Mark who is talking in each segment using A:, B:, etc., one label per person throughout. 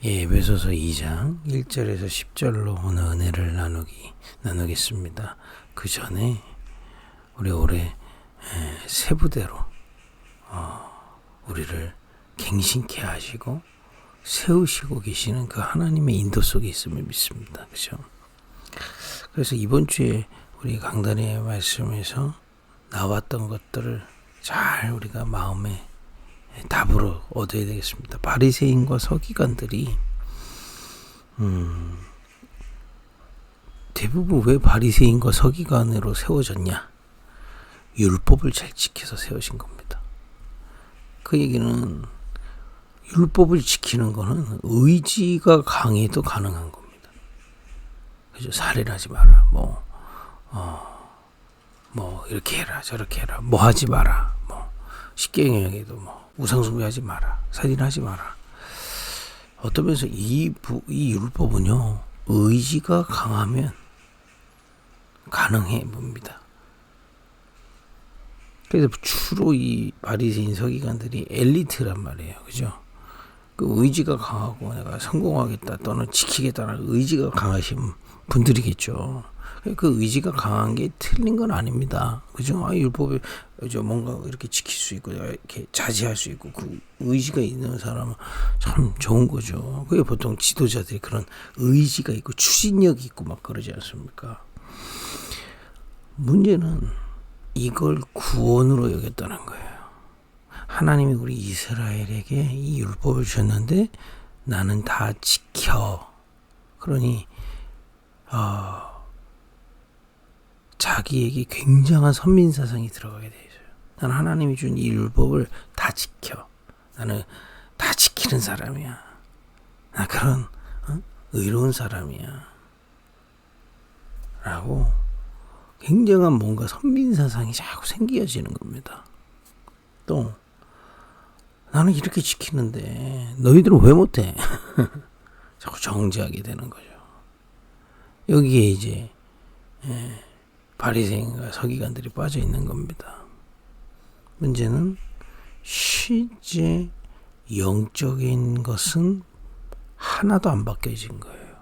A: 예, 에베소서 2장 1절에서 10절로 오늘 은혜를 나누겠습니다. 그 전에 우리 올해 세부대로 우리를 갱신케 하시고 세우시고 계시는 그 하나님의 인도 속에 있음을 믿습니다. 그죠? 그래서 이번 주에 우리 강단의 말씀에서 나왔던 것들을 잘 우리가 마음에 답으로 얻어야 되겠습니다. 바리새인과 서기관들이 대부분 왜 바리새인과 서기관으로 세워졌냐? 율법을 잘 지켜서 세우신 겁니다. 그 얘기는 율법을 지키는 거는 의지가 강해도 가능한 겁니다. 그죠? 살인 하지 마라. 이렇게 해라, 저렇게 해라. 뭐 하지 마라. 십계명에도 우상숭배하지 마라. 살인하지 마라. 어떤 면에서 이 율법은요, 의지가 강하면 가능해 봅니다. 그래서 주로 이 바리새인 서기관들이 엘리트란 말이에요. 그죠? 그 의지가 강하고 내가 성공하겠다 또는 지키겠다는 의지가 강하신 분들이겠죠. 그 의지가 강한 게 틀린 건 아닙니다. 그죠? 율법에 뭔가 이렇게 지킬 수 있고, 이렇게 자제할 수 있고, 그 의지가 있는 사람은 참 좋은 거죠. 그게 보통 지도자들이 그런 의지가 있고, 추진력이 있고, 막 그러지 않습니까? 문제는 이걸 구원으로 여겼다는 거예요. 하나님이 우리 이스라엘에게 이 율법을 주셨는데, 나는 다 지켜. 그러니, 자기에게 굉장한 선민사상이 들어가게 돼 있어요. 나는 하나님이 준 이 율법을 다 지켜. 나는 다 지키는 사람이야. 나 그런 의로운 사람이야. 라고 굉장한 뭔가 선민사상이 자꾸 생겨지는 겁니다. 또 나는 이렇게 지키는데 너희들은 왜 못해? 자꾸 정죄하게 되는 거죠. 여기에 이제 바리새인과 서기관들이 빠져 있는 겁니다. 문제는 실제 영적인 것은 하나도 안 바뀌어진 거예요.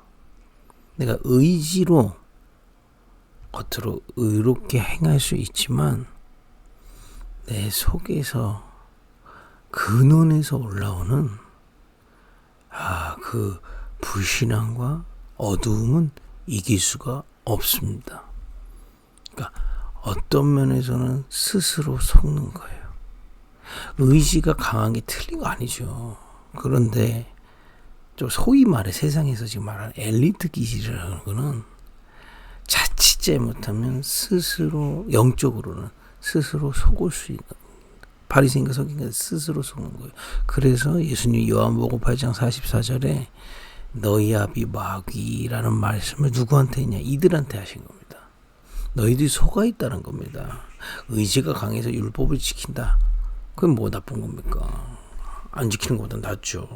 A: 내가 의지로 겉으로 의롭게 행할 수 있지만 내 속에서 근원에서 올라오는 그 불신앙과 어두움은 이길 수가 없습니다. 그러니까 어떤 면에서는 스스로 속는 거예요. 의지가 강한 게 틀린 거 아니죠. 그런데 좀 소위 말해 세상에서 지금 말하는 엘리트 기질이라는 거는 자칫 잘못하면 스스로 영적으로는 스스로 속을 수 있는, 바리새인과 서기관이 스스로 속는 거예요. 그래서 예수님 요한복음 8장 44절에 너희 아비 마귀라는 말씀을 누구한테 했냐? 이들한테 하신 겁니다. 너희들이 속아 있다는 겁니다. 의지가 강해서 율법을 지킨다. 그건 뭐 나쁜 겁니까? 안 지키는 것보다 낫죠.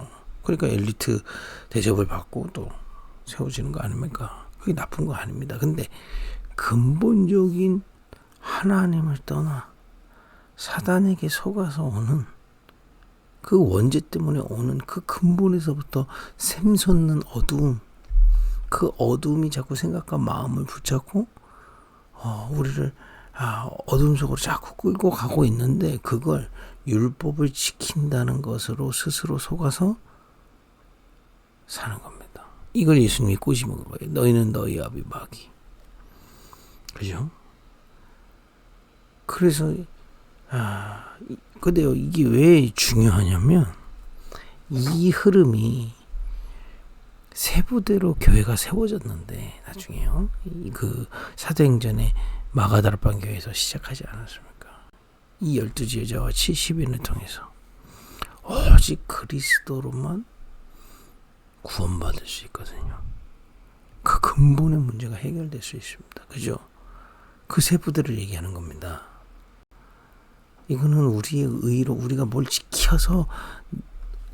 A: 그러니까 엘리트 대접을 받고 또 세워지는 거 아닙니까? 그게 나쁜 거 아닙니다. 근데 근본적인 하나님을 떠나 사단에게 속아서 오는 그 원죄 때문에 오는 그 근본에서부터 샘솟는 어두움, 그 어두움이 자꾸 생각과 마음을 붙잡고 우리를 어둠 속으로 자꾸 끌고 가고 있는데, 그걸 율법을 지킨다는 것으로 스스로 속아서 사는 겁니다. 이걸 예수님이 꼬집은 거예요. 너희는 너희 아비 마귀. 그죠? 그래서 근데요, 이게 왜 중요하냐면 이 흐름이 세부대로 교회가 세워졌는데 나중에요. 그 사도행전에 마가다락방 교회에서 시작하지 않았습니까? 이 12 제자와 70인을 통해서 오직 그리스도로만 구원받을 수 있거든요. 그 근본의 문제가 해결될 수 있습니다. 그죠? 그 세부대를 얘기하는 겁니다. 이거는 우리의 의로 우리가 뭘 지켜서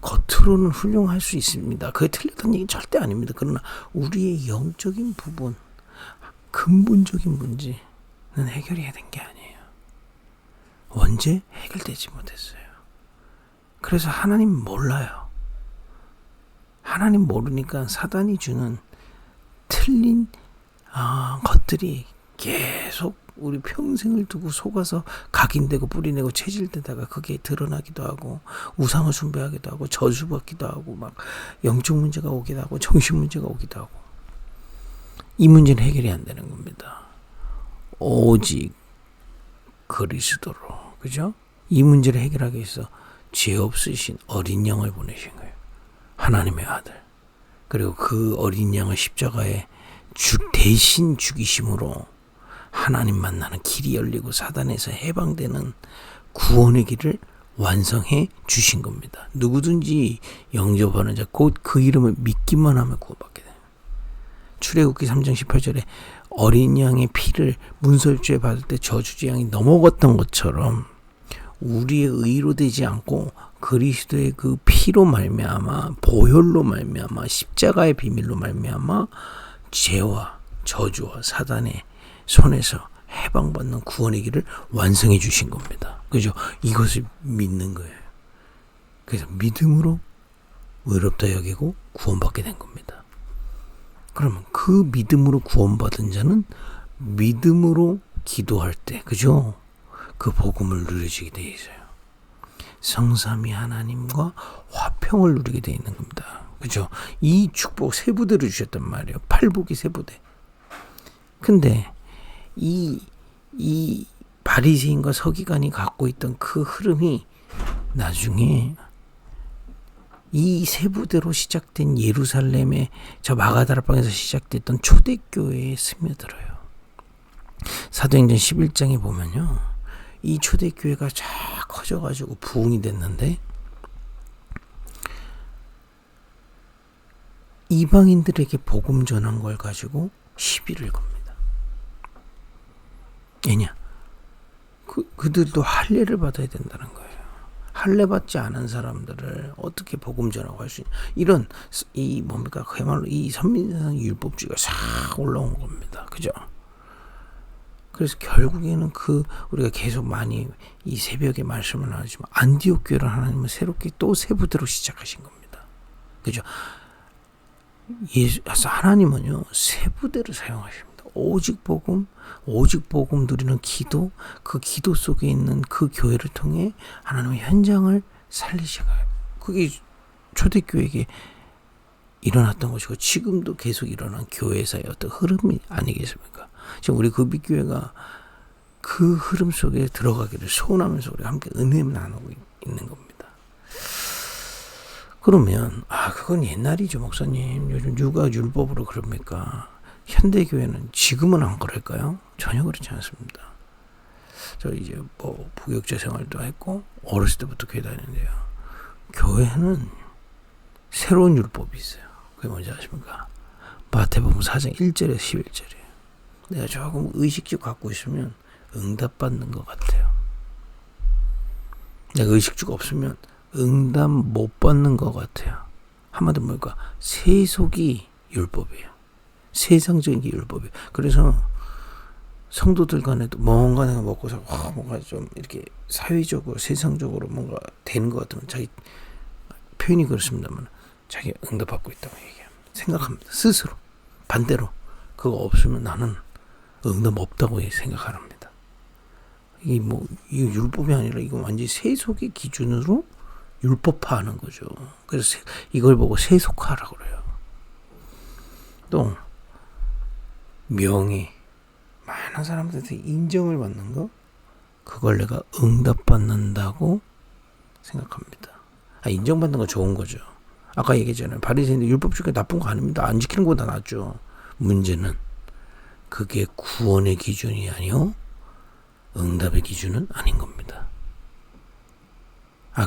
A: 겉으로는 훌륭할 수 있습니다. 그게 틀렸다는 얘기는 절대 아닙니다. 그러나 우리의 영적인 부분, 근본적인 문제는 해결해야 된 게 아니에요. 언제 해결되지 못했어요. 그래서 하나님 몰라요. 하나님 모르니까 사단이 주는 틀린 것들이 계속 우리 평생을 두고 속아서 각인되고 뿌리내고 체질되다가 그게 드러나기도 하고 우상을 숭배하기도 하고 저주받기도 하고 막 영적 문제가 오기도 하고 정신 문제가 오기도 하고 이 문제는 해결이 안 되는 겁니다. 오직 그리스도로, 그죠? 이 문제를 해결하기 위해서 죄 없으신 어린 양을 보내신 거예요. 하나님의 아들. 그리고 그 어린 양을 십자가에 대신 죽이심으로 하나님 만나는 길이 열리고 사단에서 해방되는 구원의 길을 완성해 주신 겁니다. 누구든지 영접하는 자, 곧 그 이름을 믿기만 하면 구원받게 돼요. 출애굽기 3장 18절에 어린 양의 피를 문설주에 받을 때 저주재앙이 넘어갔던 것처럼 우리의 의로 되지 않고 그리스도의 그 피로 말미암아 보혈로 말미암아 십자가의 비밀로 말미암아 죄와 저주와 사단의 손에서 해방받는 구원의 길을 완성해 주신 겁니다. 그죠? 이것을 믿는 거예요. 그래서 믿음으로 의롭다 여기고 구원받게 된 겁니다. 그러면 그 믿음으로 구원받은 자는 믿음으로 기도할 때, 그죠? 그 복음을 누려지게 되어 있어요. 성삼위 하나님과 화평을 누리게 되어 있는 겁니다. 그죠? 이 축복 세 부대를 주셨단 말이에요. 팔복이 세 부대. 근데 이 바리새인과 서기관이 갖고 있던 그 흐름이 나중에 이 세 부대로 시작된 예루살렘의 저 마가다라방에서 시작됐던 초대교회에 스며들어요. 사도행전 11장에 보면요, 이 초대교회가 쫙 커져가지고 부흥이 됐는데 이방인들에게 복음 전한 걸 가지고 시비를 겁니다. 왜냐? 그들도 할례를 받아야 된다는 거예요. 할례 받지 않은 사람들을 어떻게 복음 전하고 할 수 있냐? 이런 그야말로 이 선민상 율법주의가 싹 올라온 겁니다. 그죠? 그래서 결국에는 우리가 계속 많이 이 새벽에 말씀을 나누지만 안디옥 교회를 하나님은 새롭게 또 세 부대로 시작하신 겁니다. 그죠? 하나님은요 세 부대를 사용하십니다. 오직 복음 누리는 기도, 그 기도 속에 있는 그 교회를 통해 하나님의 현장을 살리셔가요. 그게 초대교회에게 일어났던 것이고 지금도 계속 일어난 교회사의 어떤 흐름이 아니겠습니까? 지금 우리 급비교회가 그 흐름 속에 들어가기를 소원하면서 우리 함께 은혜를 나누고 있는 겁니다. 그러면 그건 옛날이죠, 목사님. 요즘 누가 율법으로 그럽니까? 현대교회는 지금은 안 그럴까요? 전혀 그렇지 않습니다. 저 이제 부교육자 생활도 했고 어렸을 때부터 교회 다니는데요. 교회는 새로운 율법이 있어요. 그게 뭔지 아십니까? 마태복음 4장 1절에서 11절이에요. 내가 조금 의식주 갖고 있으면 응답받는 것 같아요. 내가 의식주가 없으면 응답 못 받는 것 같아요. 한마디로 뭐니까 세속이 율법이에요. 세상적인 게 율법이에요. 그래서 성도들 간에도 뭔가 내가 먹고 살고 뭔가 좀 이렇게 사회적으로 세상적으로 뭔가 되는 것 같으면 자기 표현이 그렇습니다만 자기 응답받고 있다고 얘기합니다. 생각합니다. 스스로. 반대로 그거 없으면 나는 응답 없다고 생각합니다. 이게 이거 율법이 아니라 이거 완전히 세속의 기준으로 율법화하는 거죠. 그래서 이걸 보고 세속화라고 그래요. 또 명예, 많은 사람들한테 인정을 받는 거, 그걸 내가 응답받는다고 생각합니다. 인정받는 거 좋은 거죠. 아까 얘기했잖아요. 바리새인들 율법 중에 나쁜 거 아닙니다. 안 지키는 거보다 낫죠. 문제는 그게 구원의 기준이 아니요 응답의 기준은 아닌 겁니다.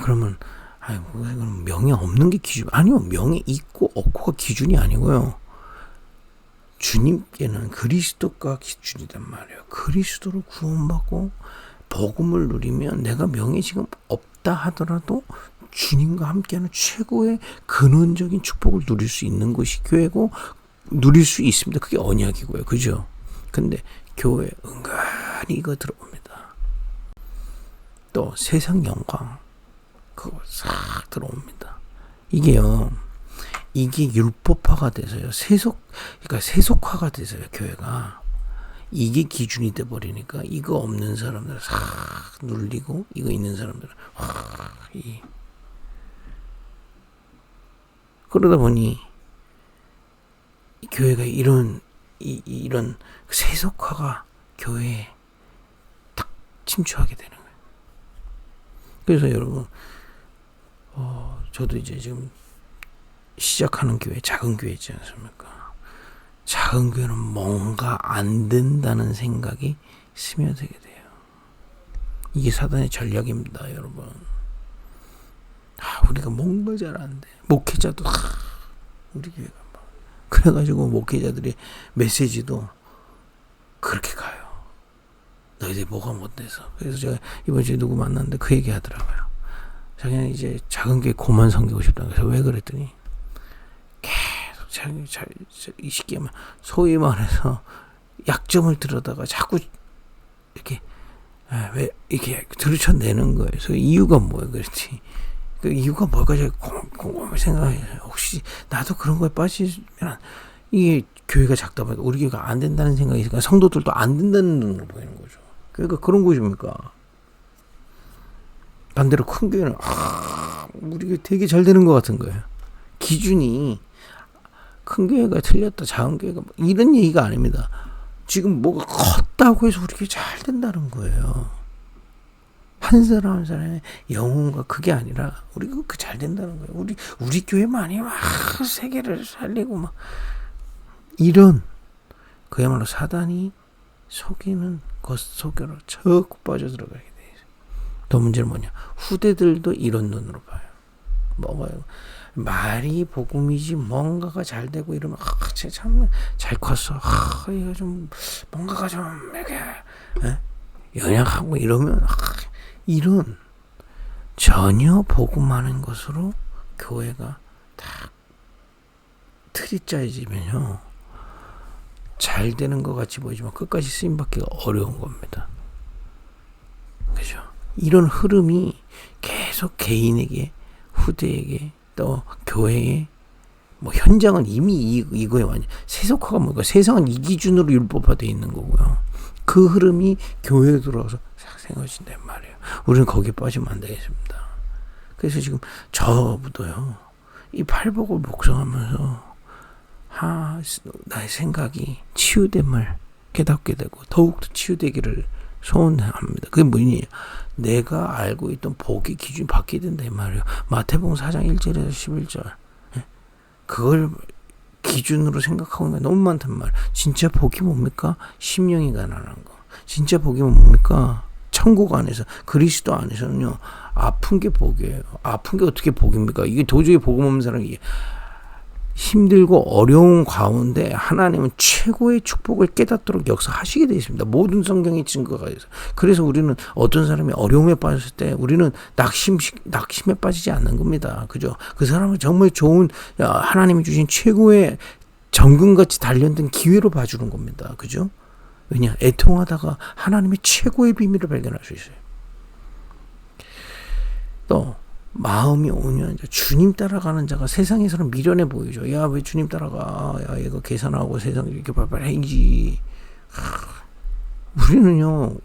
A: 그러면 명예 없는 게 기준 아니요. 명예 있고 없고가 기준이 아니고요. 주님께는 그리스도가 기준이란 말이에요. 그리스도로 구원받고 복음을 누리면 내가 명예 지금 없다 하더라도 주님과 함께하는 최고의 근원적인 축복을 누릴 수 있는 것이 교회고 누릴 수 있습니다. 그게 언약이고요. 그죠? 근데 교회에 은근히 이거 들어옵니다. 또 세상 영광 그거 싹 들어옵니다. 이게요. 이게 율법화가 돼서요. 그러니까 세속화가 돼서요. 교회가. 이게 기준이 돼 버리니까 이거 없는 사람들 싹 눌리고 이거 있는 사람들은 그러다 보니 교회가 이런 세속화가 교회에 딱 침투하게 되는 거예요. 그래서 여러분, 저도 이제 지금 시작하는 교회, 작은 교회 있지 않습니까? 작은 교회는 뭔가 안 된다는 생각이 스며들게 돼요. 이게 사단의 전략입니다, 여러분. 우리가 뭔가 잘 안 돼. 목회자도 우리 교회가 그래가지고 목회자들이 메시지도 그렇게 가요. 너희들이 뭐가 못돼서. 그래서 제가 이번 주에 누구 만났는데 그 얘기 하더라고요. 자기는 이제 작은 교회 고만 섬기고 싶다는 거예요. 왜 그랬더니 이 시기에만 소위 말해서 약점을 들여다가 자꾸 이렇게 왜 이렇게 들춰내는 거예요. 그래서 이유가 뭐예요? 그렇지. 그 이유가 뭘까 제가 곰곰이 생각해요. 혹시 나도 그런 거에 빠지면 이게 교회가 작다 보니까 우리 교회가 안 된다는 생각이 있으니까 성도들도 안 된다는 눈으로 보이는 거죠. 그러니까 그런 것입니까? 반대로 큰 교회는 우리 교회 되게 잘 되는 것 같은 거예요. 기준이 큰 교회가 틀렸다, 작은 교회가 이런 얘기가 아닙니다. 지금 뭐가 컸다고 해서 우리 교회 잘 된다는 거예요. 한 사람 한 사람의 영혼과 그게 아니라 우리가 그 잘 된다는 거예요. 우리 교회만이 막 세계를 살리고 막 이런 그야말로 사단이 속이는 것 속으로 척 빠져 들어가게 돼요. 더 문제는 뭐냐? 후대들도 이런 눈으로 봐요. 뭐가요? 말이 복음이지 뭔가가 잘 되고 이러면 참 잘 컸어. 이거 좀 뭔가가 좀 이렇게 연약하고 이러면 이런 전혀 복음하는 것으로 교회가 다 틀이 짜여지면요 잘 되는 것 같이 보이지만 끝까지 쓰임받기가 어려운 겁니다. 그죠? 이런 흐름이 계속 개인에게, 후대에게, 또 교회에, 뭐 현장은 이미 이거에 완전 세속화가 뭔가 세상은 이 기준으로 율법화되어 있는 거고요. 그 흐름이 교회에 들어와서 싹 생겨진단 말이에요. 우리는 거기에 빠지면 안 되겠습니다. 그래서 지금 저부터요 이 팔복을 묵상하면서 나의 생각이 치유됨을 깨닫게 되고 더욱더 치유되기를 소원합니다. 그게 뭐냐? 내가 알고 있던 복의 기준이 바뀌게 된다 이 말이에요. 마태복음 4장 1절에서 11절 그걸 기준으로 생각하고 있는 게 너무 많단 말이에요. 진짜 복이 뭡니까? 심령이 가난한 거. 진짜 복이 뭡니까? 천국 안에서 그리스도 안에서는요 아픈 게 복이에요. 아픈 게 어떻게 복입니까? 이게 도저히 복음 없는 사람이 힘들고 어려운 가운데 하나님은 최고의 축복을 깨닫도록 역사하시게 되어 있습니다. 모든 성경의 증거가 있어요. 그래서 우리는 어떤 사람이 어려움에 빠졌을 때 우리는 낙심에 빠지지 않는 겁니다. 그죠? 그 사람은 정말 좋은 하나님이 주신 최고의 정금같이 단련된 기회로 봐주는 겁니다. 그죠? 왜냐? 애통하다가 하나님의 최고의 비밀을 발견할 수 있어요. 또 마음이 온유한 자, 주님 따라가는 자가 세상에서는 미련해 보이죠. 야, 왜 주님 따라가? 야, 이거 계산하고 세상 이렇게 발발해야지. 우리는요,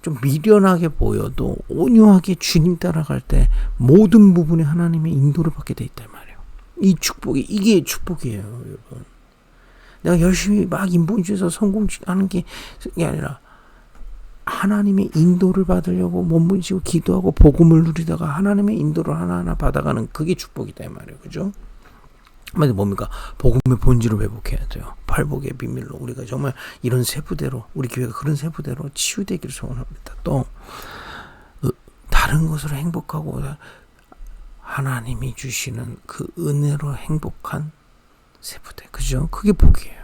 A: 좀 미련하게 보여도 온유하게 주님 따라갈 때 모든 부분에 하나님의 인도를 받게 돼 있단 말이에요. 이 축복이, 이게 축복이에요, 여러분. 내가 열심히 막 인본주의에서 성공하는 게 아니라 하나님의 인도를 받으려고 몸부림치고 기도하고 복음을 누리다가 하나님의 인도를 하나하나 받아가는 그게 축복이다 이 말이에요. 그죠? 근데 뭡니까? 복음의 본질을 회복해야 돼요. 팔복의 비밀로 우리가 정말 이런 세부대로 우리 교회가 그런 세부대로 치유되기를 소원합니다. 또 다른 것으로 행복하고 하나님이 주시는 그 은혜로 행복한 세부대. 그죠? 그게 복이에요.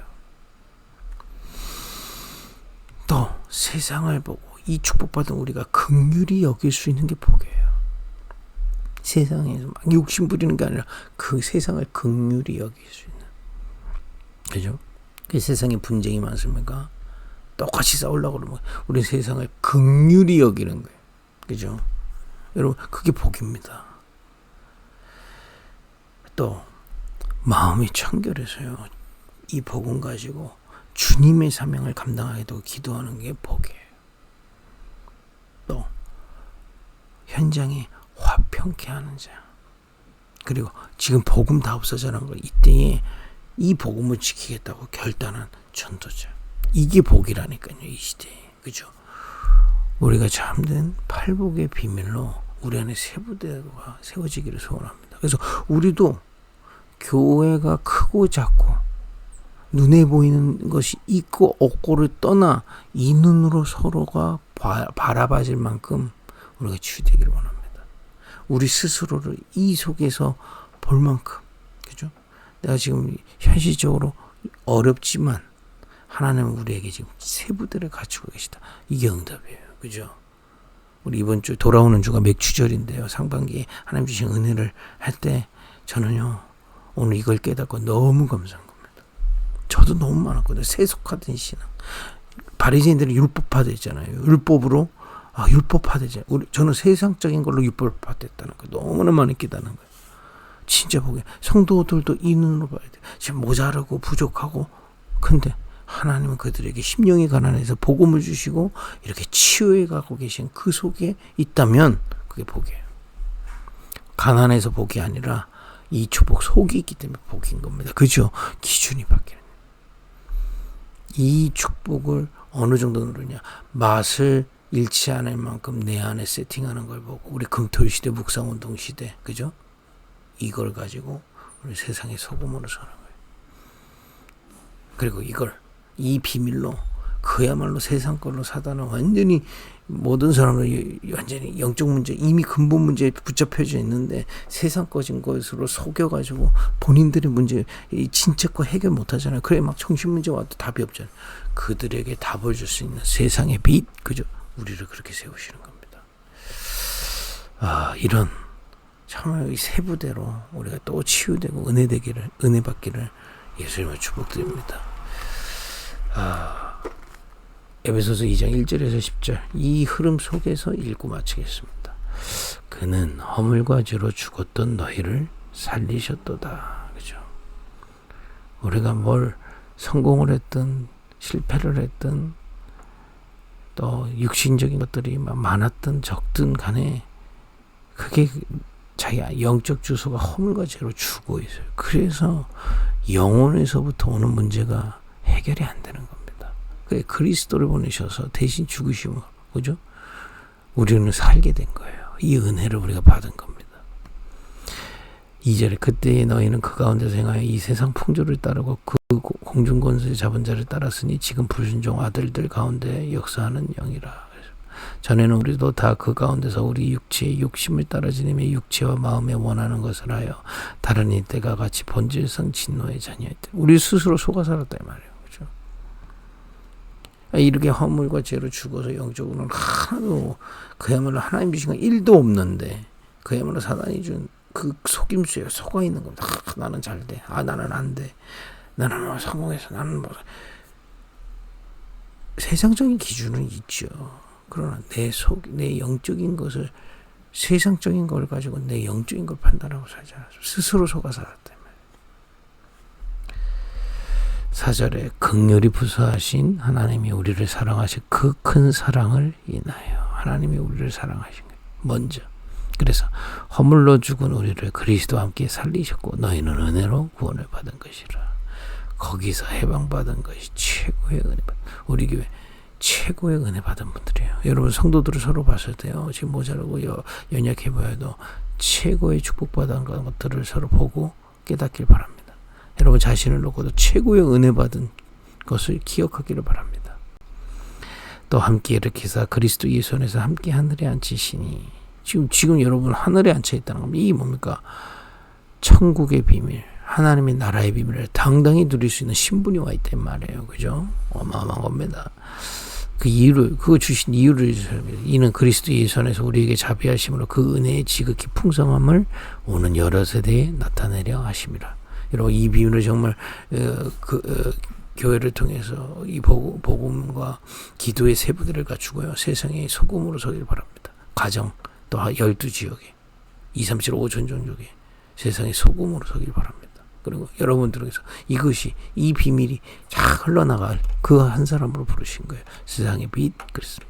A: 또 세상을 보고 이 축복받은 우리가 긍휼히 여길 수 있는 게 복이에요. 세상에서 막 욕심 부리는 게 아니라 그 세상을 긍휼히 여길 수 있는. 그죠? 그 세상에 분쟁이 많습니까? 똑같이 싸우려고 그러면 우리 세상을 긍휼히 여기는 거예요. 그죠? 여러분 그게 복입니다. 또 마음이 청결해서요. 이 복음 가지고 주님의 사명을 감당하기도 기도하는 게 복이에요. 또 현장에 화평케 하는 자. 그리고 지금 복음 다 없어져는 걸 이때에 이 복음을 지키겠다고 결단한 전도자. 이게 복이라니까요. 이 시대에. 그죠? 우리가 참된 팔복의 비밀로 우리 안에 세부대가 세워지기를 소원합니다. 그래서 우리도 교회가 크고 작고 눈에 보이는 것이 있고 없고를 떠나 이 눈으로 서로가 바라봐질 만큼 우리가 치유되기를 원합니다. 우리 스스로를 이 속에서 볼 만큼. 그죠? 내가 지금 현실적으로 어렵지만 하나님은 우리에게 지금 세부대를 갖추고 계시다. 이게 응답이에요. 그죠? 우리 이번 주 돌아오는 주가 맥주절인데요. 상반기에 하나님 주신 은혜를 할 때 저는요 오늘 이걸 깨닫고 너무 감사한 겁니다. 저도 너무 많았거든요. 세속화된 신앙. 바리새인들은 율법화됐잖아요. 율법으로 율법화되죠. 저는 세상적인 걸로 율법화됐다는 거 너무나 많이 깨닫는 거예요. 진짜 보게 성도들도 이 눈으로 봐야 돼요. 지금 모자르고 부족하고 근데 하나님은 그들에게 심령이 가난해서 복음을 주시고 이렇게 치유해 가고 계신 그 속에 있다면 그게 복이에요. 가난해서 복이 아니라 이 축복 속이 있기 때문에 복인 겁니다. 그죠? 기준이 바뀌는. 이 축복을 어느 정도 누르냐. 맛을 잃지 않을 만큼 내 안에 세팅하는 걸 보고 우리 금토일 시대 묵상운동 시대 그죠? 이걸 가지고 우리 세상의 소금으로 사는 거예요. 그리고 이 비밀로 그야말로 세상 걸로 사단은 완전히 모든 사람을 완전히 영적 문제 이미 근본 문제에 붙잡혀져 있는데 세상 꺼진 것으로 속여가지고 본인들의 문제 진짜 거 해결 못하잖아요. 그래 막 정신 문제 와도 답이 없잖아요. 그들에게 답을 줄 수 있는 세상의 빛 그죠? 우리를 그렇게 세우시는 겁니다. 이런 정말 이 세부대로 우리가 또 치유되고 은혜 받기를 예수님을 축복드립니다. 에베소서 2장 1절에서 10절 이 흐름 속에서 읽고 마치겠습니다. 그는 허물과 죄로 죽었던 너희를 살리셨도다. 그죠? 우리가 뭘 성공을 했든 실패를 했든 또 육신적인 것들이 많았든 적든 간에 그게 자기 영적 주소가 허물과 죄로 죽어 있어요. 그래서 영혼에서부터 오는 문제가 해결이 안 되는 겁니다. 그래 그리스도를 보내셔서 대신 죽으시면 그죠? 우리는 살게 된 거예요. 이 은혜를 우리가 받은 겁니다. 2절에 그때에 너희는 그 가운데서 행하여 이 세상 풍조를 따르고 그 공중 권세 잡은 자를 따랐으니 지금 불순종 아들들 가운데 역사하는 영이라. 전에는 우리도 다 그 가운데서 우리 육체의 욕심을 따라 지내며 육체와 마음에 원하는 것을 하여 다른 이때가 같이 본질상 진노의 자녀였다. 우리 스스로 속아 살았다 이 말이에요. 그렇죠? 이렇게 허물과 죄로 죽어서 영적으로는 하나도 그야말로 하나님 주신 건 1도 없는데 그야말로 사단이 준 그 속임수에 속아 있는 겁니다. 나는 잘 돼. 나는 안 돼. 나는 뭐 성공해서 나는 뭐 세상적인 기준은 있죠. 그러나 내 영적인 것을 세상적인 걸 가지고 내 영적인 걸 판단하고 살지 않았어. 스스로 속아 살았다. 4절에 극렬히 부수하신 하나님이 우리를 사랑하신 그 큰 사랑을 인하여 하나님이 우리를 사랑하신 거예요. 먼저 그래서 허물로 죽은 우리를 그리스도와 함께 살리셨고 너희는 은혜로 구원을 받은 것이라. 거기서 해방받은 것이 최고의 은혜. 우리 교회 최고의 은혜 받은 분들이에요. 여러분 성도들을 서로 봤을 때요. 지금 모자라고 연약해 보여도 최고의 축복받은 것들을 서로 보고 깨닫길 바랍니다. 여러분 자신을 놓고도 최고의 은혜 받은 것을 기억하기를 바랍니다. 또 함께 일으키사 그리스도 예수 안에서 함께 하늘에 앉히시니 지금 여러분 하늘에 앉혀 있다는 겁니다. 이게 뭡니까? 천국의 비밀, 하나님의 나라의 비밀을 당당히 누릴 수 있는 신분이 와 있단 말이에요. 그죠? 어마어마한 겁니다. 그거 주신 이유를 이는 그리스도 예수 안에서 우리에게 자비하심으로 그 은혜의 지극히 풍성함을 오는 여러 세대에 나타내려 하심이라. 여러분 이 비밀을 정말 교회를 통해서 이 복음과 기도의 세부들을 갖추고요. 세상의 소금으로 서길 바랍니다. 가정 또 12지역에 2, 3, 7, 5천 종족에 세상의 소금으로 서길 바랍니다. 그리고 여러분들에게서 이 비밀이 쫙 흘러나갈 그 한 사람으로 부르신 거예요. 세상의 빛. 그랬습니다.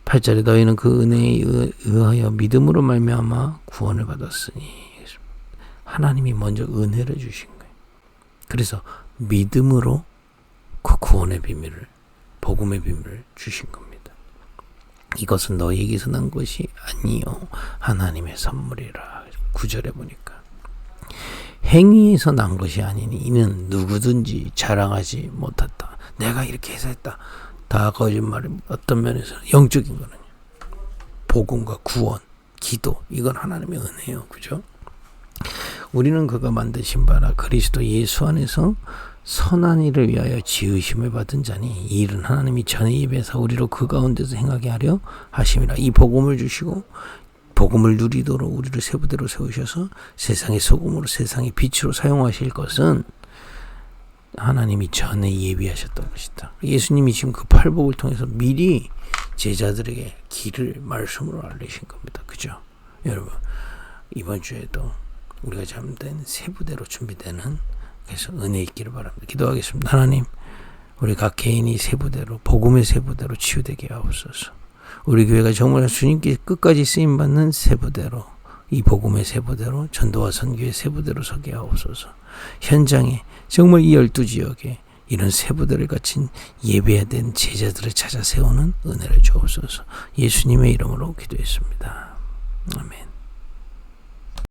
A: 8절에 너희는 그 은혜에 의하여 믿음으로 말미암아 구원을 받았으니, 하나님이 먼저 은혜를 주신 거예요. 그래서 믿음으로 그 구원의 비밀을, 복음의 비밀을 주신 겁니다. 이것은 너희에게서 난 것이 아니요 하나님의 선물이라. 9절에 보니까 행위에서 난 것이 아니니 이는 누구든지 자랑하지 못했다. 내가 이렇게 해서 했다. 다 거짓말입니다. 어떤 면에서는 영적인 거는요. 복음과 구원, 기도, 이건 하나님의 은혜예요. 그죠? 우리는 그가 만드신 바라 그리스도 예수 안에서 선한 일을 위하여 지으심을 받은 자니 이 일은 하나님이 전에 예비해서 우리로 그 가운데서 행하게 하려 하심이라. 이 복음을 주시고 복음을 누리도록 우리를 세부대로 세우셔서 세상의 소금으로 세상의 빛으로 사용하실 것은 하나님이 전에 예비하셨던 것이다. 예수님이 지금 그 팔복을 통해서 미리 제자들에게 길을 말씀으로 알리신 겁니다. 그죠? 여러분, 이번 주에도 우리가 잠든 세부대로 준비되는, 그래서 은혜 있기를 바랍니다. 기도하겠습니다. 하나님, 우리 각 개인이 세부대로, 복음의 세부대로 치유되게 하옵소서. 우리 교회가 정말 주님께 끝까지 쓰임받는 세부대로, 이 복음의 세부대로, 전도와 선교의 세부대로 서게 하옵소서. 현장에 정말 이 12지역에 이런 세부대를 갖춘 예배된 제자들을 찾아 세우는 은혜를 주옵소서. 예수님의 이름으로 기도했습니다. 아멘.